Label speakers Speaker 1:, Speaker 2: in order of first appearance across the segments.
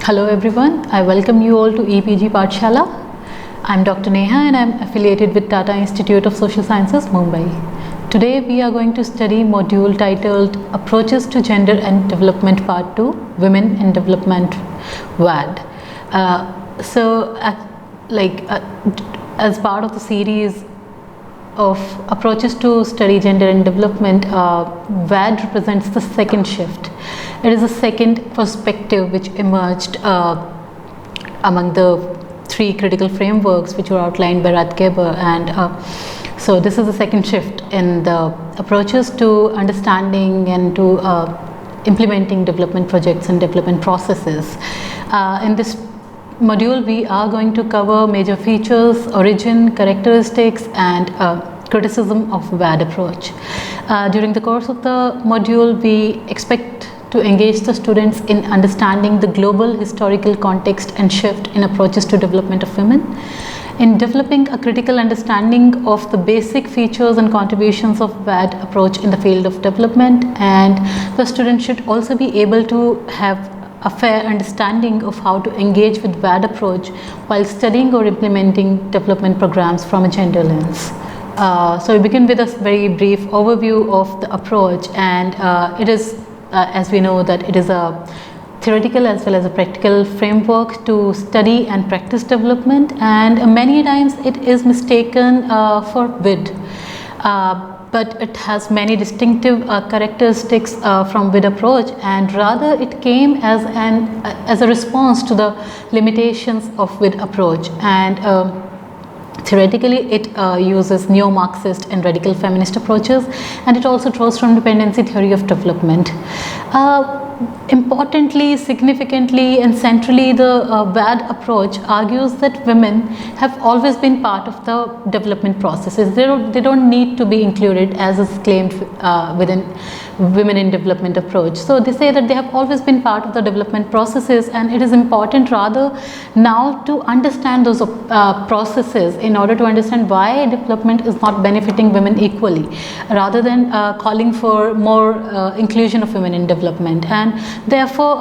Speaker 1: Hello everyone, I welcome you all to EPG Pathshala. I am Dr. Neha and I am affiliated with Tata Institute of Social Sciences, Mumbai. Today we are going to study module titled Approaches to Gender and Development Part 2, Women in Development WAD. As part of the series of approaches to study gender and development, WAD represents the second shift. It is the second perspective which emerged among the three critical frameworks which were outlined by Radkeber, and so this is the second shift in the approaches to understanding and to implementing development projects and development processes. In this module we are going to cover major features, origin, characteristics and criticism of WAD approach. During the course of the module we expect to engage the students in understanding the global historical context and shift in approaches to development of women, in developing a critical understanding of the basic features and contributions of WAD approach in the field of development, and the student should also be able to have a fair understanding of how to engage with WAD approach while studying or implementing development programs from a gender lens. So we begin with a very brief overview of the approach, and it is as we know that it is a theoretical as well as a practical framework to study and practice development, and many times it is mistaken for WID. But it has many distinctive characteristics from WID approach, and rather it came as a response to the limitations of WID approach, and theoretically it uses neo-Marxist and radical feminist approaches, and it also draws from dependency theory of development. Importantly, significantly and centrally, the WAD approach argues that women have always been part of the development processes. They don't need to be included as is claimed within women in development approach. So they say that they have always been part of the development processes, and it is important rather now to understand those processes in order to understand why development is not benefiting women equally, rather than calling for more inclusion of women in development. And therefore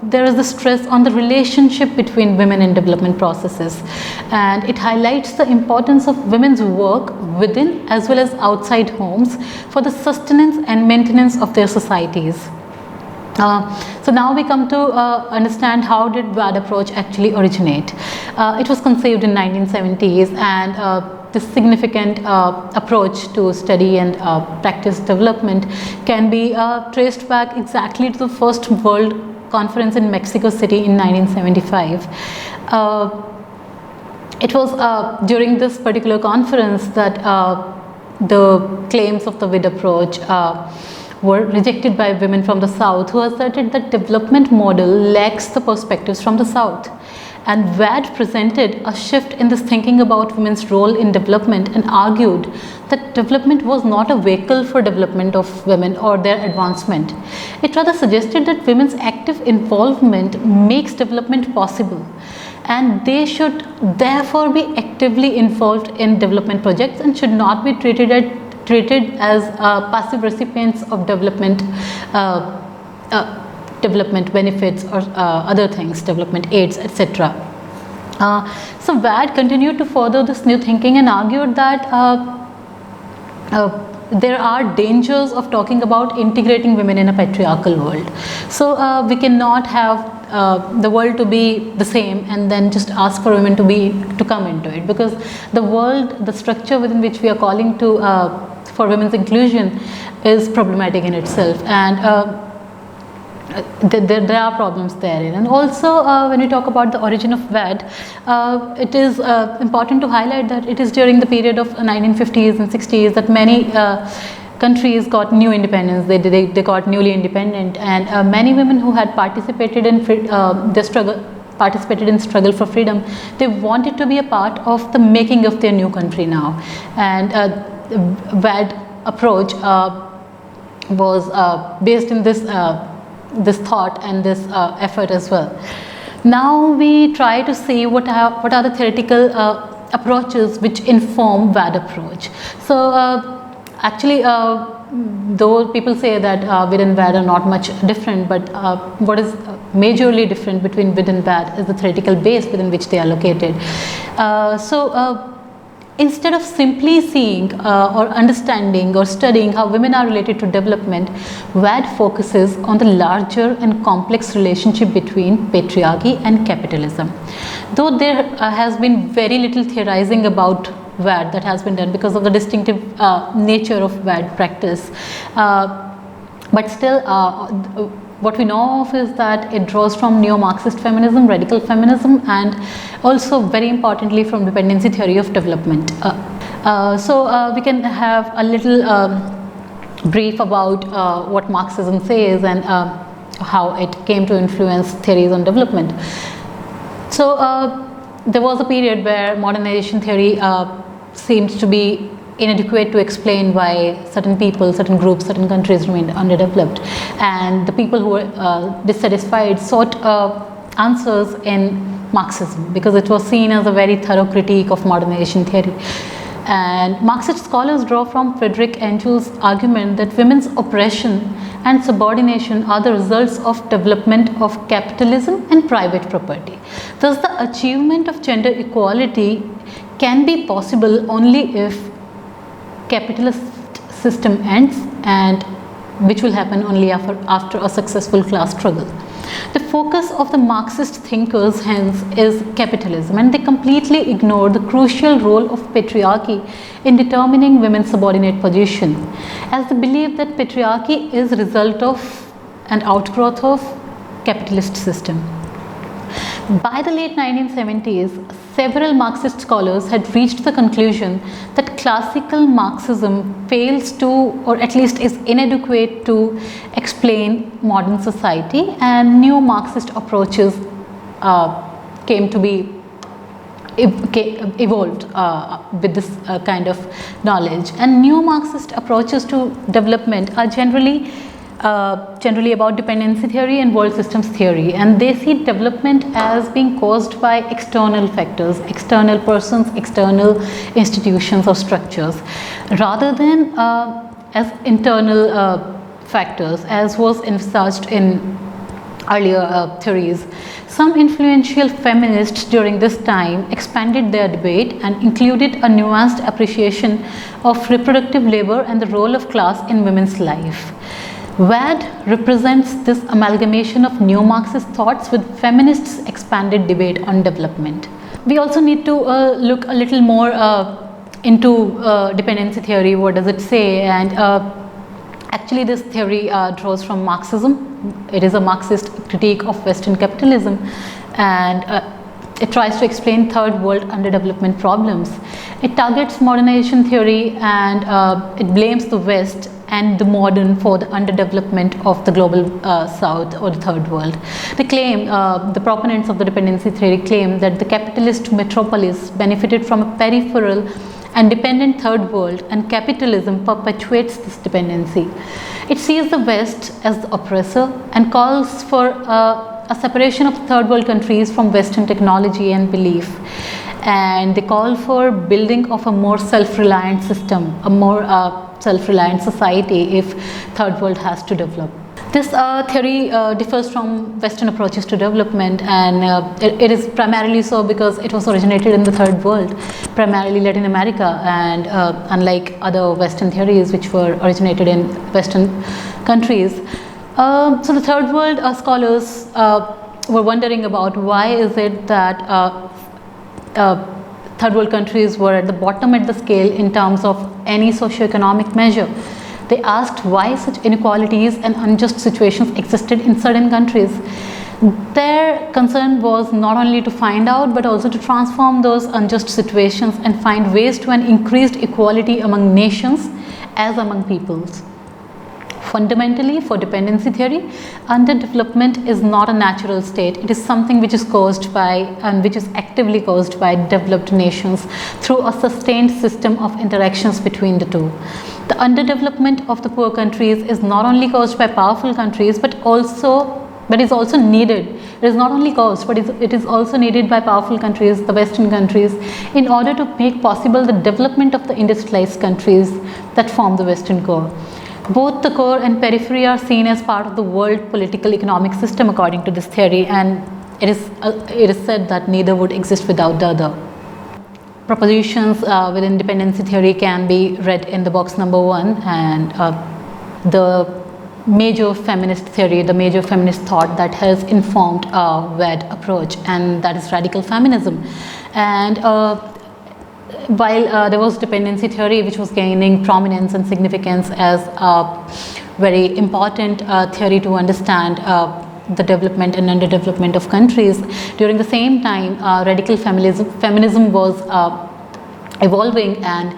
Speaker 1: there is the stress on the relationship between women in development processes, and it highlights the importance of women's work within as well as outside homes for the sustenance and maintenance of their societies. So now we come to understand how did WAD approach actually originate. It was conceived in 1970s, and this significant approach to study and practice development can be traced back exactly to the first World Conference in Mexico City in 1975. It was during this particular conference that the claims of the WID approach were rejected by women from the South, who asserted that development model lacks the perspectives from the South. And WAD presented a shift in this thinking about women's role in development, and argued that development was not a vehicle for development of women or their advancement. It rather suggested that women's active involvement makes development possible, and they should therefore be actively involved in development projects and should not be treated as passive recipients of development benefits or other things, development aids, etc. So WAD continued to further this new thinking and argued that there are dangers of talking about integrating women in a patriarchal world. So we cannot have the world to be the same and then just ask for women to come into it, because the structure within which we are calling to for women's inclusion is problematic in itself, and there are problems therein. And also when we talk about the origin of WAD, it is important to highlight that it is during the period of 1950s and 60s that many countries got new independence. They got newly independent, and many women who had participated in struggle for freedom, they wanted to be a part of the making of their new country now. And WAD approach was based in this thought and this effort as well. Now we try to see what are the theoretical approaches which inform WAD approach. So actually though people say that WID and WAD are not much different, but what is majorly different between WID and WAD is the theoretical base within which they are located. Instead of simply seeing or understanding or studying how women are related to development, WAD focuses on the larger and complex relationship between patriarchy and capitalism. Though there has been very little theorizing about WAD that has been done because of the distinctive nature of WAD practice, but still what we know of is that it draws from neo-Marxist feminism, radical feminism, and also very importantly from dependency theory of development. We can have a little brief about what Marxism says and how it came to influence theories on development. So there was a period where modernization theory seemed to be inadequate to explain why certain people, certain groups, certain countries remained underdeveloped, and the people who were dissatisfied sought answers in Marxism because it was seen as a very thorough critique of modernization theory. And Marxist scholars draw from Friedrich Engel's argument that women's oppression and subordination are the results of development of capitalism and private property. Thus, the achievement of gender equality can be possible only if capitalist system ends, and which will happen only after a successful class struggle. The focus of the Marxist thinkers hence is capitalism, and they completely ignore the crucial role of patriarchy in determining women's subordinate position, as they believe that patriarchy is a result of and outgrowth of capitalist system. By the late 1970s, several Marxist scholars had reached the conclusion that classical Marxism fails to, or at least is inadequate to, explain modern society, and new Marxist approaches came to be evolved with this kind of knowledge. And new Marxist approaches to development are generally about dependency theory and world systems theory, and they see development as being caused by external factors, external persons, external institutions or structures, rather than as internal factors, as was envisaged in earlier theories. Some influential feminists during this time expanded their debate and included a nuanced appreciation of reproductive labor and the role of class in women's life. WAD represents this amalgamation of neo-Marxist thoughts with feminists' expanded debate on development. We also need to look a little more into dependency theory. What does it say? And actually this theory draws from Marxism. It is a Marxist critique of Western capitalism, and it tries to explain third world underdevelopment problems. It targets modernization theory, and it blames the West and the modern for the underdevelopment of the global south or the third world. They claim, the proponents of the dependency theory claim that the capitalist metropolis benefited from a peripheral and dependent third world, and capitalism perpetuates this dependency. It sees the West as the oppressor and calls for a separation of third world countries from Western technology and belief. And they call for building of a more self-reliant system, a more self-reliant society if third world has to develop. This theory differs from Western approaches to development, and it is primarily so because it was originated in the third world, primarily Latin America, and unlike other Western theories which were originated in Western countries. So the third world scholars were wondering about why is it that third world countries were at the bottom at the scale in terms of any socio-economic measure. They asked why such inequalities and unjust situations existed in certain countries. Their concern was not only to find out but also to transform those unjust situations and find ways to an increased equality among nations as among peoples. Fundamentally, for dependency theory, underdevelopment is not a natural state. It is something which is caused by, and which is actively caused by, developed nations through a sustained system of interactions between the two. The underdevelopment of the poor countries is not only caused by powerful countries but is also needed. It is not only caused, but it is also needed by powerful countries, the Western countries, in order to make possible the development of the industrialized countries that form the Western core. Both the core and periphery are seen as part of the world political economic system according to this theory, and it is said that neither would exist without the other. Propositions within dependency theory can be read in the box number 1, and the major feminist theory, the major feminist thought that has informed WAD approach, and that is radical feminism. And while there was dependency theory, which was gaining prominence and significance as a very important theory to understand the development and underdevelopment of countries, during the same time radical feminism was evolving, and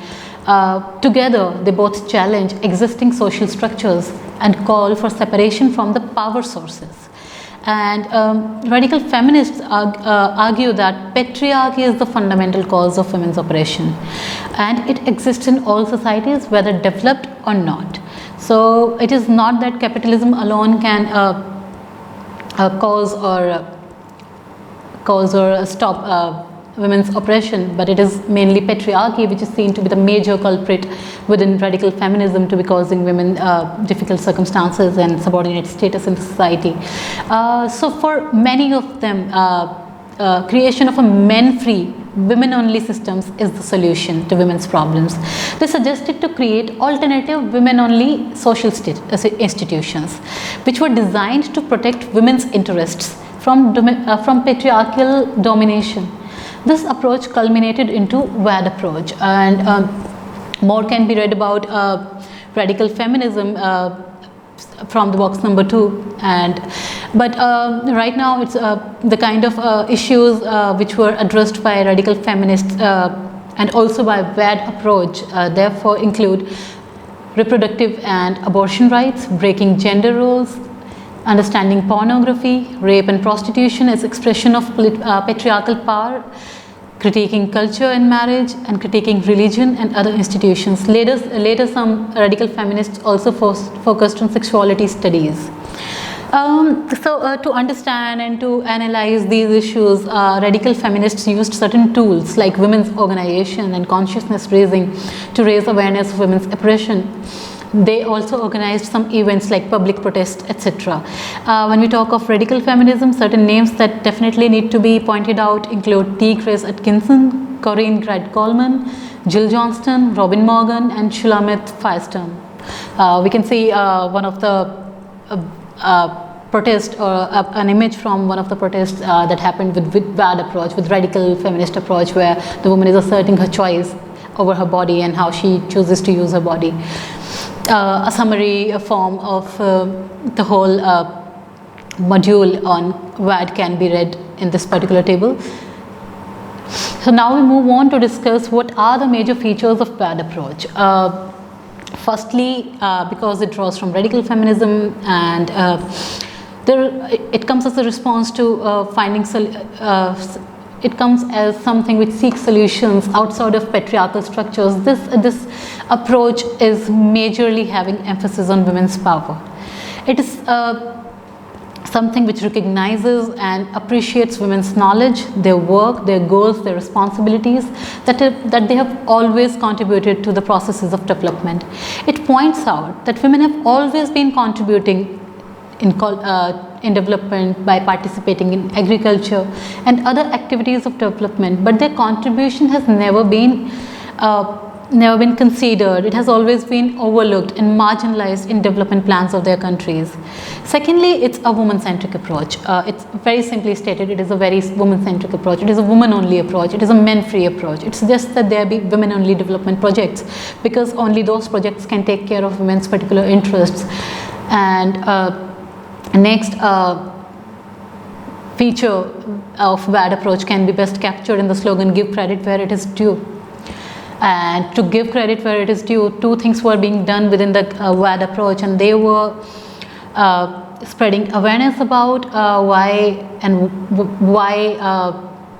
Speaker 1: together they both challenge existing social structures and call for separation from the power sources. And radical feminists argue that patriarchy is the fundamental cause of women's oppression, and it exists in all societies, whether developed or not. So it is not that capitalism alone can cause or stop women's oppression, but it is mainly patriarchy which is seen to be the major culprit within radical feminism to be causing women difficult circumstances and subordinate status in society. So for many of them, creation of a men-free, women-only systems is the solution to women's problems. They suggested to create alternative women-only social institutions which were designed to protect women's interests from patriarchal domination. This approach culminated into WAD approach, and more can be read about radical feminism from the box number 2. But right now it's the kind of issues which were addressed by radical feminists and also by WAD approach therefore include reproductive and abortion rights, breaking gender roles, understanding pornography, rape and prostitution as expression of patriarchal power, critiquing culture and marriage, and critiquing religion and other institutions. Later some radical feminists also focused on sexuality studies. To understand and to analyze these issues, radical feminists used certain tools like women's organization and consciousness raising to raise awareness of women's oppression. They also organized some events like public protests, etc. When we talk of radical feminism, certain names that definitely need to be pointed out include T. Grace Atkinson, Corinne Grad Coleman, Jill Johnston, Robin Morgan, and Shulamit Firestone. We can see one of the protest or an image from one of the protests that happened with WAD approach, with radical feminist approach, where the woman is asserting her choice over her body and how she chooses to use her body. A summary form of the whole module on WAD can be read in this particular table. So now we move on to discuss what are the major features of WAD approach. Firstly, because it draws from radical feminism, and it comes as a response to it comes as something which seeks solutions outside of patriarchal structures. This approach is majorly having emphasis on women's power. It is something which recognizes and appreciates women's knowledge, their work, their goals, their responsibilities, that they have always contributed to the processes of development. It points out that women have always been contributing in development by participating in agriculture and other activities of development, but their contribution has never been considered. It has always been overlooked and marginalized in development plans of their countries. Secondly, it's a woman-centric approach. It's very simply stated, it is a very woman-centric approach. It is a woman-only approach. It is a men-free approach. It suggests that there be women-only development projects because only those projects can take care of women's particular interests. And next feature of WAD approach can be best captured in the slogan, give credit where it is due. And to give credit where it is due, two things were being done within the WAD approach, and they were spreading awareness about why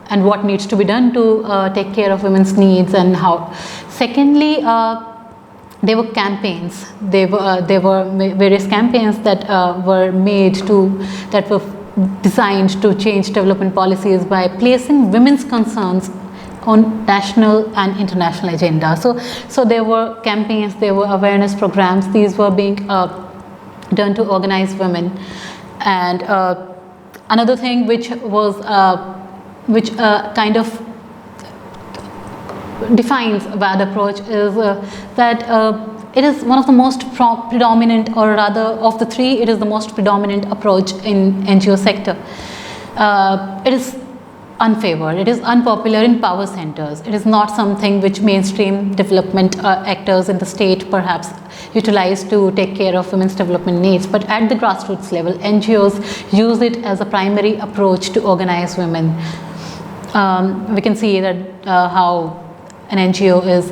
Speaker 1: and what needs to be done to take care of women's needs and how. Secondly, there were campaigns. There were various campaigns that were made that were designed to change development policies by placing women's concerns on national and international agenda. So there were campaigns, there were awareness programs. These were being done to organize women. And another thing which was kind of defines WAD approach is that it is one of the most predominant, or rather of the three, it is the most predominant approach in NGO sector. It is unfavored, it is unpopular in power centers. It is not something which mainstream development actors in the state perhaps utilize to take care of women's development needs. But at the grassroots level, NGOs use it as a primary approach to organize women. We can see that how an NGO is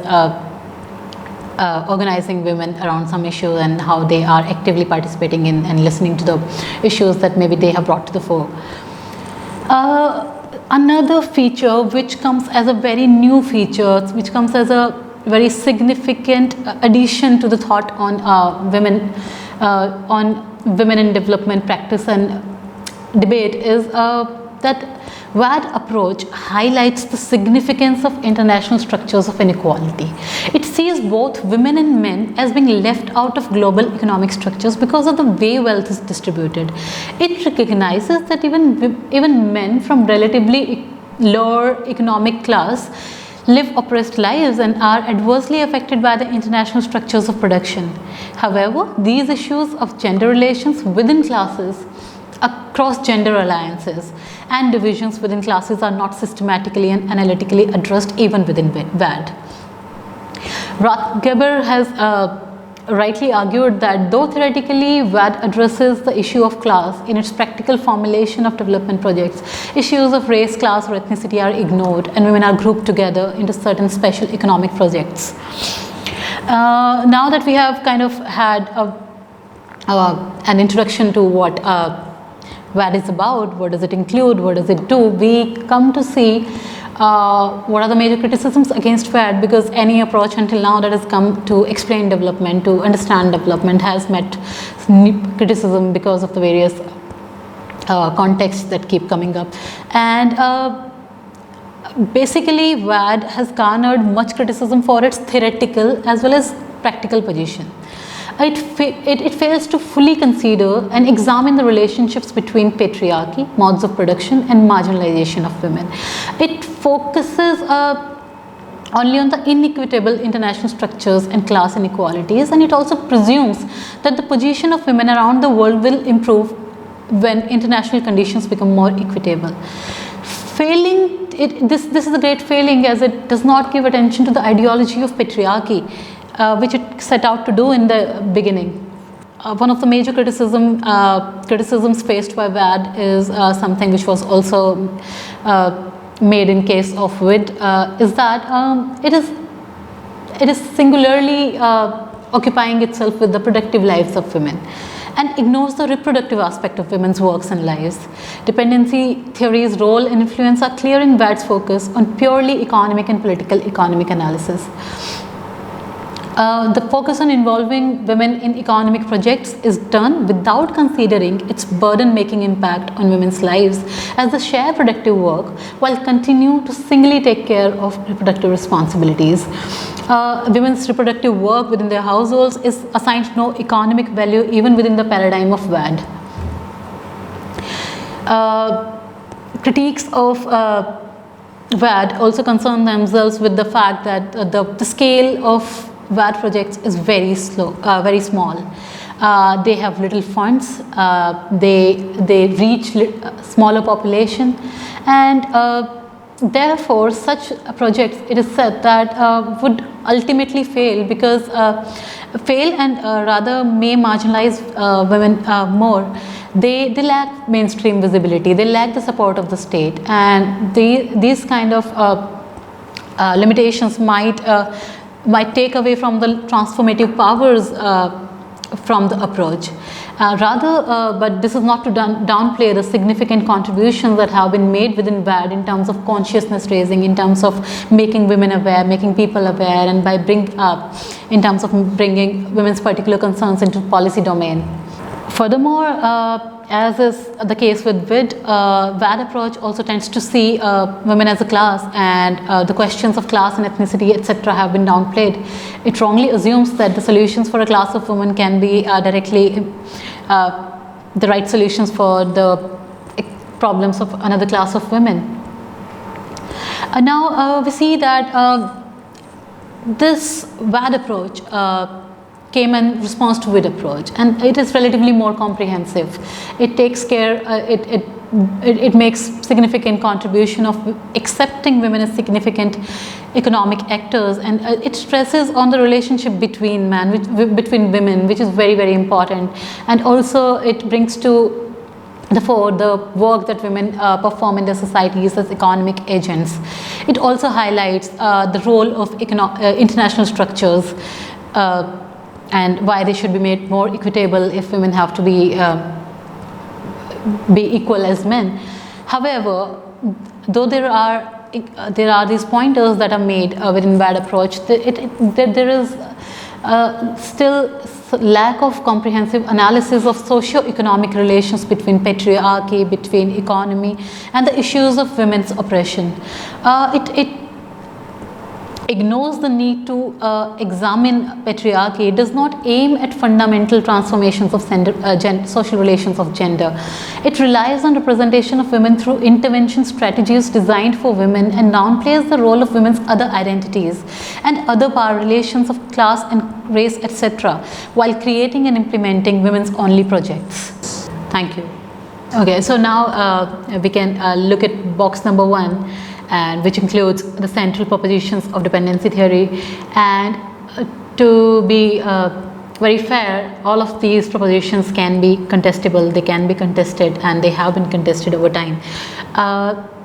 Speaker 1: organizing women around some issue, and how they are actively participating in and listening to the issues that maybe they have brought to the fore. Another feature which comes as a very new feature, which comes as a very significant addition to the thought on women in development practice and debate, is that WAD approach highlights the significance of international structures of inequality. It sees both women and men as being left out of global economic structures because of the way wealth is distributed. It recognizes that even men from relatively lower economic class live oppressed lives and are adversely affected by the international structures of production. However, these issues of gender relations within classes, across gender alliances and divisions within classes, are not systematically and analytically addressed even within WAD. Geber has rightly argued that though theoretically WAD addresses the issue of class, in its practical formulation of development projects, issues of race, class or ethnicity are ignored, and women are grouped together into certain special economic projects. Now that we have kind of had an introduction to what WAD is about, what does it include, what does it do, we come to see what are the major criticisms against WAD, because any approach until now that has come to explain development, to understand development, has met criticism because of the various contexts that keep coming up. And basically WAD has garnered much criticism for its theoretical as well as practical position. It fails to fully consider and examine the relationships between patriarchy, modes of production and marginalization of women. It focuses only on the inequitable international structures and class inequalities, and it also presumes that the position of women around the world will improve when international conditions become more equitable. This is a great failing, as it does not give attention to the ideology of patriarchy, which it set out to do in the beginning. One of the major criticisms faced by WAD is something which was also made in case of WID, is that it is singularly occupying itself with the productive lives of women and ignores the reproductive aspect of women's works and lives. Dependency theory's role and influence are clear in WAD's focus on purely economic and political economic analysis. The focus on involving women in economic projects is done without considering its burden-making impact on women's lives as they share productive work while continue to singly take care of reproductive responsibilities. Women's reproductive work within their households is assigned no economic value even within the paradigm of WAD. Critiques of WAD also concern themselves with the fact that the scale of WAD projects is very small. They have little funds, they reach smaller population, and therefore such projects, it is said, that would ultimately fail because rather may marginalize women more. They lack mainstream visibility, they lack the support of the state, and these kind of limitations might take away from the transformative powers from the approach. But this is not to downplay the significant contributions that have been made within WAD in terms of consciousness raising, in terms of making women aware, making people aware, and by in terms of bringing women's particular concerns into policy domain. Furthermore, as is the case with WAD approach also tends to see women as a class, and the questions of class and ethnicity, etc., have been downplayed. It wrongly assumes that the solutions for a class of women can be directly the right solutions for the problems of another class of women. Now we see that this WAD approach came in response to WID approach, and it is relatively more comprehensive. It takes care, it makes significant contribution of accepting women as significant economic actors, and it stresses on the relationship between between women, which is very, very important, and also it brings to the work that women perform in their societies as economic agents. It also highlights the role of international structures and why they should be made more equitable if women have to be equal as men. However, though there are these pointers that are made within WAD approach, there is still lack of comprehensive analysis of socio-economic relations between patriarchy, between economy, and the issues of women's oppression. It ignores the need to examine patriarchy. It does not aim at fundamental transformations of social relations of gender. It relies on representation of women through intervention strategies designed for women, and downplays the role of women's other identities and other power relations of class and race, etc., while creating and implementing women's only projects. Thank you. Okay, so now we can look at box number 1, and which includes the central propositions of dependency theory. And to be very fair, all of these propositions can be contestable, they can be contested, and they have been contested over time.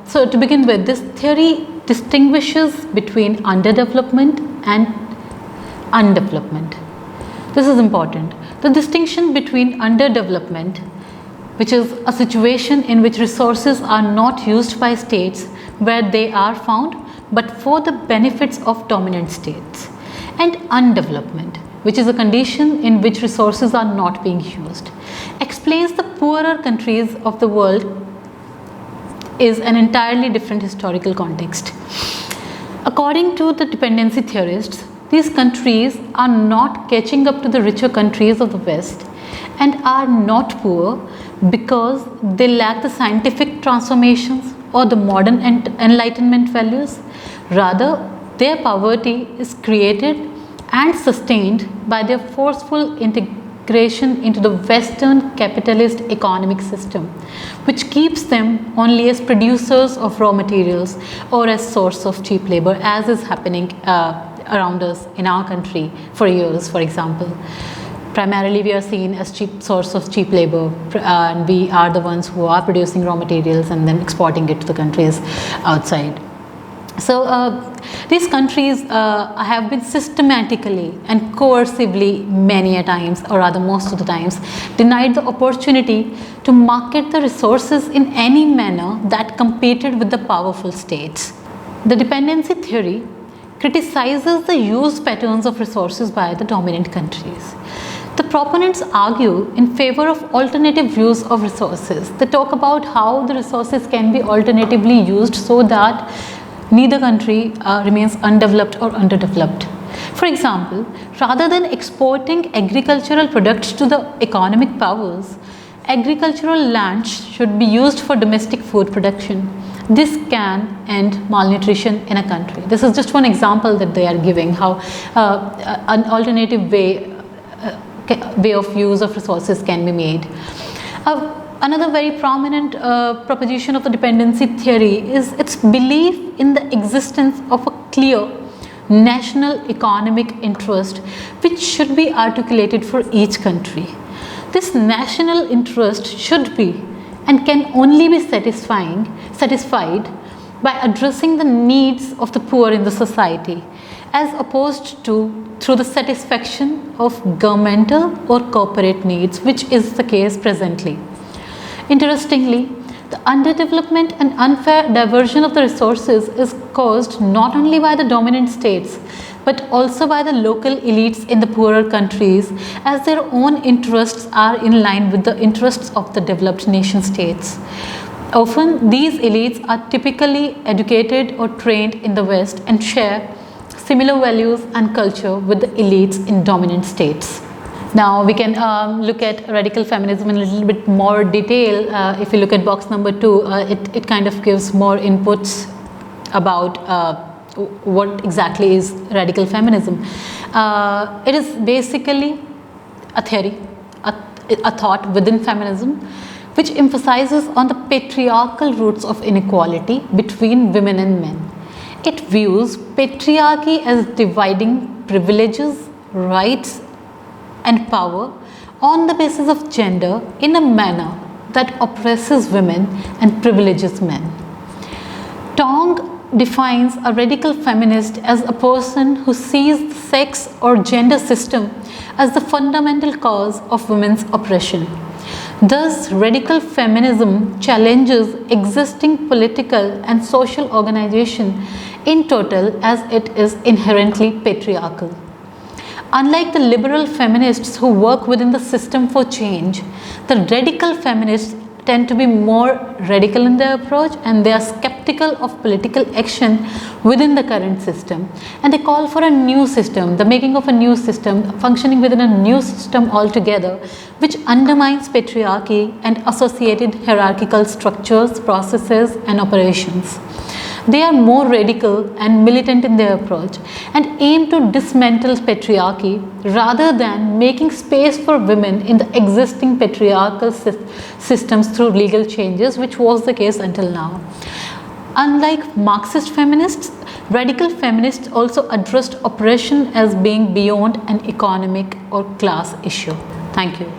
Speaker 1: So to begin with, this theory distinguishes between underdevelopment and undevelopment. This is important. The distinction between underdevelopment, which is a situation in which resources are not used by states where they are found, but for the benefits of dominant states, and undevelopment, which is a condition in which resources are not being used, explains the poorer countries of the world is an entirely different historical context. According to the dependency theorists, these countries are not catching up to the richer countries of the West and are not poor because they lack the scientific transformations or the modern enlightenment values. Rather, their poverty is created and sustained by their forceful integration into the Western capitalist economic system, which keeps them only as producers of raw materials or as source of cheap labor, as is happening around us in our country for years, for example. Primarily, we are seen as source of cheap labor, and we are the ones who are producing raw materials and then exporting it to the countries outside. So these countries have been systematically and coercively many a times, or rather most of the times, denied the opportunity to market the resources in any manner that competed with the powerful states. The dependency theory criticizes the use patterns of resources by the dominant countries. The proponents argue in favor of alternative use of resources. They talk about how the resources can be alternatively used so that neither country remains undeveloped or underdeveloped. For example, rather than exporting agricultural products to the economic powers, agricultural land should be used for domestic food production. This can end malnutrition in a country. This is just one example that they are giving, how an alternative way of use of resources can be made. Another very prominent proposition of the dependency theory is its belief in the existence of a clear national economic interest which should be articulated for each country. This national interest should be and can only be satisfied by addressing the needs of the poor in the society, as opposed to through the satisfaction of governmental or corporate needs, which is the case presently. Interestingly, the underdevelopment and unfair diversion of the resources is caused not only by the dominant states, but also by the local elites in the poorer countries, as their own interests are in line with the interests of the developed nation states. Often, these elites are typically educated or trained in the West and share similar values and culture with the elites in dominant states. Now we can look at radical feminism in a little bit more detail. If you look at box number 2, it kind of gives more inputs about what exactly is radical feminism. It is basically a theory, a thought within feminism, which emphasizes on the patriarchal roots of inequality between women and men. It views patriarchy as dividing privileges, rights, and power on the basis of gender in a manner that oppresses women and privileges men. Tong defines a radical feminist as a person who sees the sex or gender system as the fundamental cause of women's oppression. Thus, radical feminism challenges existing political and social organization in total, as it is inherently patriarchal. Unlike the liberal feminists who work within the system for change, the radical feminists tend to be more radical in their approach, and they are skeptical of political action within the current system, and they call for a new system, the making of a new system, functioning within a new system altogether, which undermines patriarchy and associated hierarchical structures, processes, and operations. They are more radical and militant in their approach and aim to dismantle patriarchy rather than making space for women in the existing patriarchal systems through legal changes, which was the case until now. Unlike Marxist feminists, radical feminists also addressed oppression as being beyond an economic or class issue. Thank you.